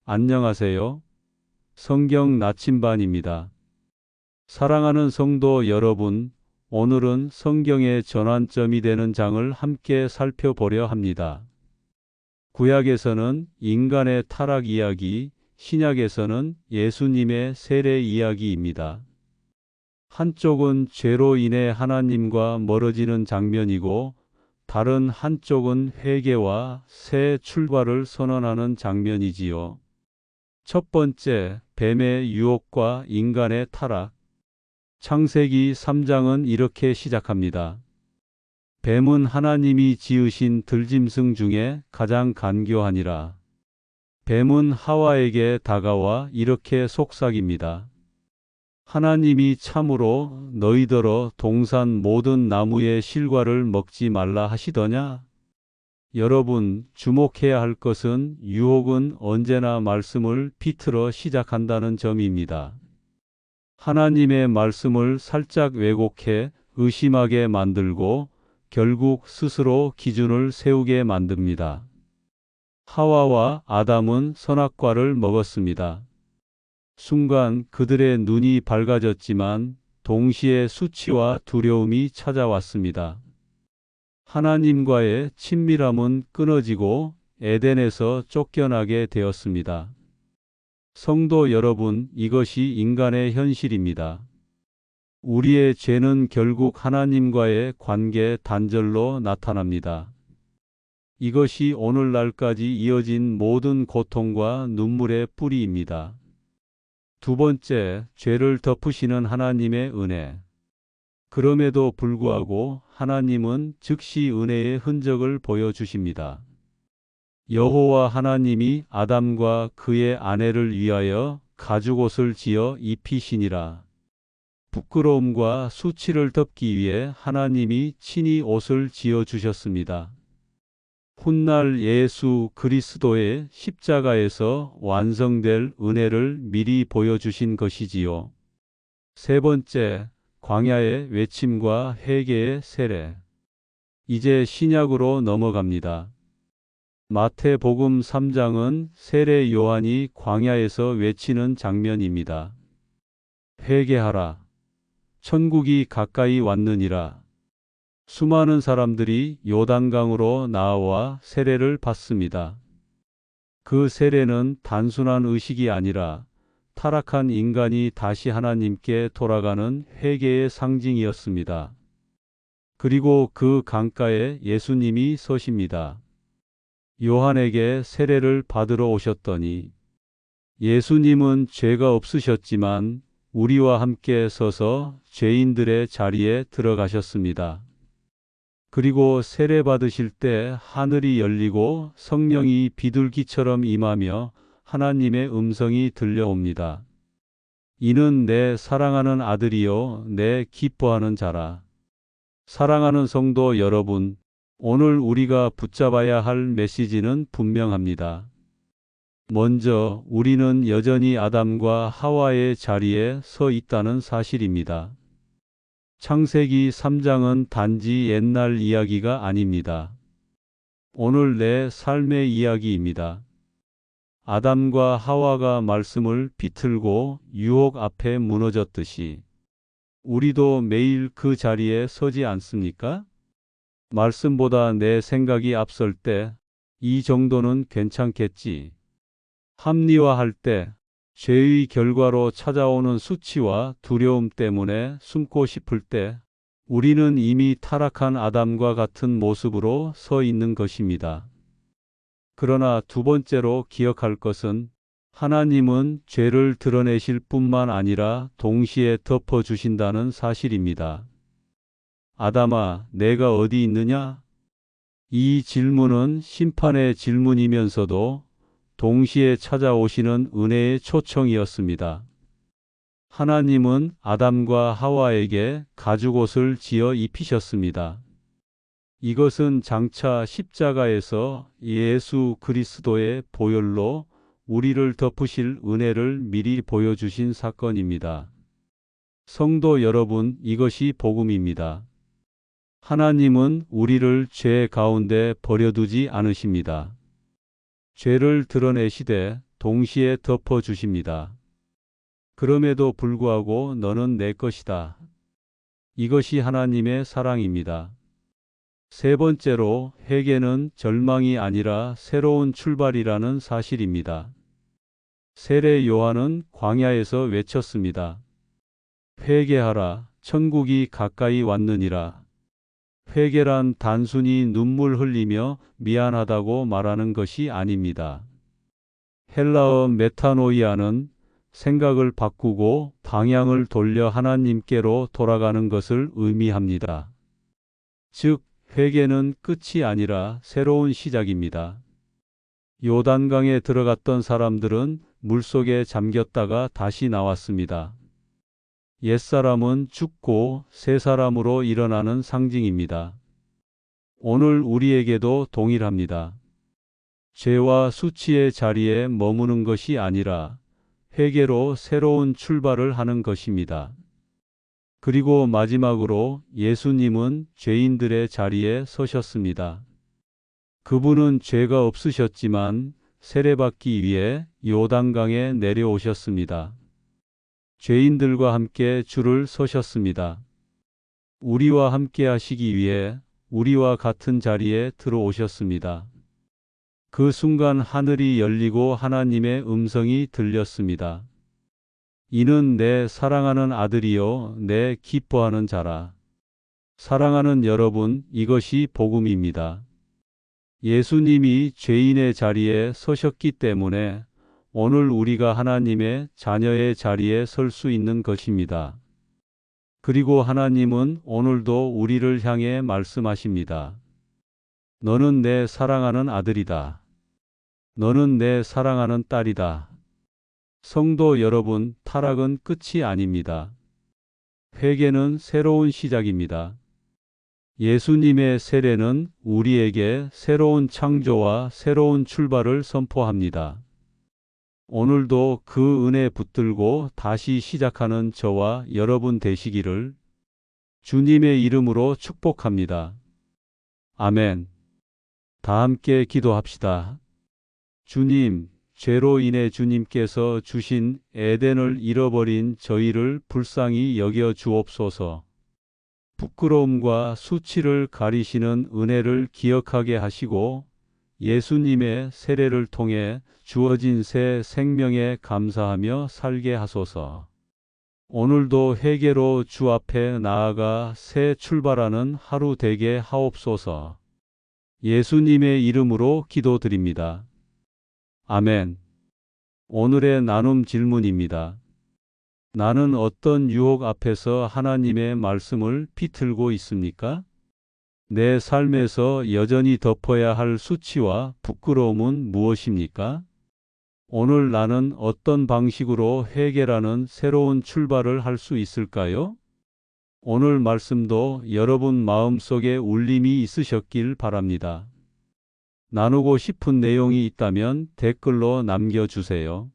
안녕하세요. 성경 나침반입니다. 사랑하는 성도 여러분, 오늘은 성경의 전환점이 되는 장을 함께 살펴보려 합니다. 구약에서는 인간의 타락 이야기, 신약에서는 예수님의 세례 이야기입니다. 한쪽은 죄로 인해 하나님과 멀어지는 장면이고, 다른 한쪽은 회개와 새 출발을 선언하는 장면이지요. 첫 번째, 뱀의 유혹과 인간의 타락. 창세기 3장은 이렇게 시작합니다. 뱀은 하나님이 지으신 들짐승 중에 가장 간교하니라. 뱀은 하와에게 다가와 이렇게 속삭입니다. 하나님이 참으로 너희더러 동산 모든 나무의 실과를 먹지 말라 하시더냐? 여러분, 주목해야 할 것은 유혹은 언제나 말씀을 비틀어 시작한다는 점입니다. 하나님의 말씀을 살짝 왜곡해 의심하게 만들고 결국 스스로 기준을 세우게 만듭니다. 하와와 아담은 선악과를 먹었습니다. 순간 그들의 눈이 밝아졌지만 동시에 수치와 두려움이 찾아왔습니다. 하나님과의 친밀함은 끊어지고 에덴에서 쫓겨나게 되었습니다. 성도 여러분, 이것이 인간의 현실입니다. 우리의 죄는 결국 하나님과의 관계 단절로 나타납니다. 이것이 오늘날까지 이어진 모든 고통과 눈물의 뿌리입니다. 두 번째, 죄를 덮으시는 하나님의 은혜. 그럼에도 불구하고 하나님은 즉시 은혜의 흔적을 보여주십니다. 여호와 하나님이 아담과 그의 아내를 위하여 가죽옷을 지어 입히시니라. 부끄러움과 수치를 덮기 위해 하나님이 친히 옷을 지어 주셨습니다. 훗날 예수 그리스도의 십자가에서 완성될 은혜를 미리 보여주신 것이지요. 세 번째, 광야의 외침과 회개의 세례. 이제 신약으로 넘어갑니다. 마태복음 3장은 세례 요한이 광야에서 외치는 장면입니다. 회개하라. 천국이 가까이 왔느니라. 수많은 사람들이 요단강으로 나와 세례를 받습니다. 그 세례는 단순한 의식이 아니라 타락한 인간이 다시 하나님께 돌아가는 회개의 상징이었습니다. 그리고 그 강가에 예수님이 서십니다. 요한에게 세례를 받으러 오셨더니 예수님은 죄가 없으셨지만 우리와 함께 서서 죄인들의 자리에 들어가셨습니다. 그리고 세례 받으실 때 하늘이 열리고 성령이 비둘기처럼 임하며 하나님의 음성이 들려옵니다. 이는 내 사랑하는 아들이요 내 기뻐하는 자라. 사랑하는 성도 여러분, 오늘 우리가 붙잡아야 할 메시지는 분명합니다. 먼저 우리는 여전히 아담과 하와의 자리에 서 있다는 사실입니다. 창세기 3장은 단지 옛날 이야기가 아닙니다. 오늘 내 삶의 이야기입니다. 아담과 하와가 말씀을 비틀고 유혹 앞에 무너졌듯이 우리도 매일 그 자리에 서지 않습니까? 말씀보다 내 생각이 앞설 때 이 정도는 괜찮겠지. 합리화할 때 죄의 결과로 찾아오는 수치와 두려움 때문에 숨고 싶을 때 우리는 이미 타락한 아담과 같은 모습으로 서 있는 것입니다. 그러나 두 번째로 기억할 것은 하나님은 죄를 드러내실 뿐만 아니라 동시에 덮어주신다는 사실입니다. 아담아, 내가 어디 있느냐? 이 질문은 심판의 질문이면서도 동시에 찾아오시는 은혜의 초청이었습니다. 하나님은 아담과 하와에게 가죽옷을 지어 입히셨습니다. 이것은 장차 십자가에서 예수 그리스도의 보혈로 우리를 덮으실 은혜를 미리 보여주신 사건입니다. 성도 여러분, 이것이 복음입니다. 하나님은 우리를 죄 가운데 버려두지 않으십니다. 죄를 드러내시되 동시에 덮어주십니다. 그럼에도 불구하고 너는 내 것이다. 이것이 하나님의 사랑입니다. 세 번째로 회개는 절망이 아니라 새로운 출발이라는 사실입니다. 세례 요한은 광야에서 외쳤습니다. 회개하라, 천국이 가까이 왔느니라. 회개란 단순히 눈물 흘리며 미안하다고 말하는 것이 아닙니다. 헬라어 메타노이아는 생각을 바꾸고 방향을 돌려 하나님께로 돌아가는 것을 의미합니다. 즉, 회개는 끝이 아니라 새로운 시작입니다. 요단강에 들어갔던 사람들은 물속에 잠겼다가 다시 나왔습니다. 옛사람은 죽고 새 사람으로 일어나는 상징입니다. 오늘 우리에게도 동일합니다. 죄와 수치의 자리에 머무는 것이 아니라 회개로 새로운 출발을 하는 것입니다. 그리고 마지막으로 예수님은 죄인들의 자리에 서셨습니다. 그분은 죄가 없으셨지만 세례받기 위해 요단강에 내려오셨습니다. 죄인들과 함께 줄을 서셨습니다. 우리와 함께 하시기 위해 우리와 같은 자리에 들어오셨습니다. 그 순간 하늘이 열리고 하나님의 음성이 들렸습니다. 이는 내 사랑하는 아들이요 내 기뻐하는 자라. 사랑하는 여러분, 이것이 복음입니다. 예수님이 죄인의 자리에 서셨기 때문에 오늘 우리가 하나님의 자녀의 자리에 설 수 있는 것입니다. 그리고 하나님은 오늘도 우리를 향해 말씀하십니다. 너는 내 사랑하는 아들이다. 너는 내 사랑하는 딸이다. 성도 여러분, 타락은 끝이 아닙니다. 회개는 새로운 시작입니다. 예수님의 세례는 우리에게 새로운 창조와 새로운 출발을 선포합니다. 오늘도 그 은혜 붙들고 다시 시작하는 저와 여러분 되시기를 주님의 이름으로 축복합니다. 아멘. 다 함께 기도합시다. 주님, 죄로 인해 주님께서 주신 에덴을 잃어버린 저희를 불쌍히 여겨 주옵소서. 부끄러움과 수치를 가리시는 은혜를 기억하게 하시고 예수님의 세례를 통해 주어진 새 생명에 감사하며 살게 하소서. 오늘도 회개로 주 앞에 나아가 새 출발하는 하루 되게 하옵소서. 예수님의 이름으로 기도드립니다. 아멘. 오늘의 나눔 질문입니다. 나는 어떤 유혹 앞에서 하나님의 말씀을 비틀고 있습니까? 내 삶에서 여전히 덮어야 할 수치와 부끄러움은 무엇입니까? 오늘 나는 어떤 방식으로 회개라는 새로운 출발을 할 수 있을까요? 오늘 말씀도 여러분 마음속에 울림이 있으셨길 바랍니다. 나누고 싶은 내용이 있다면 댓글로 남겨주세요.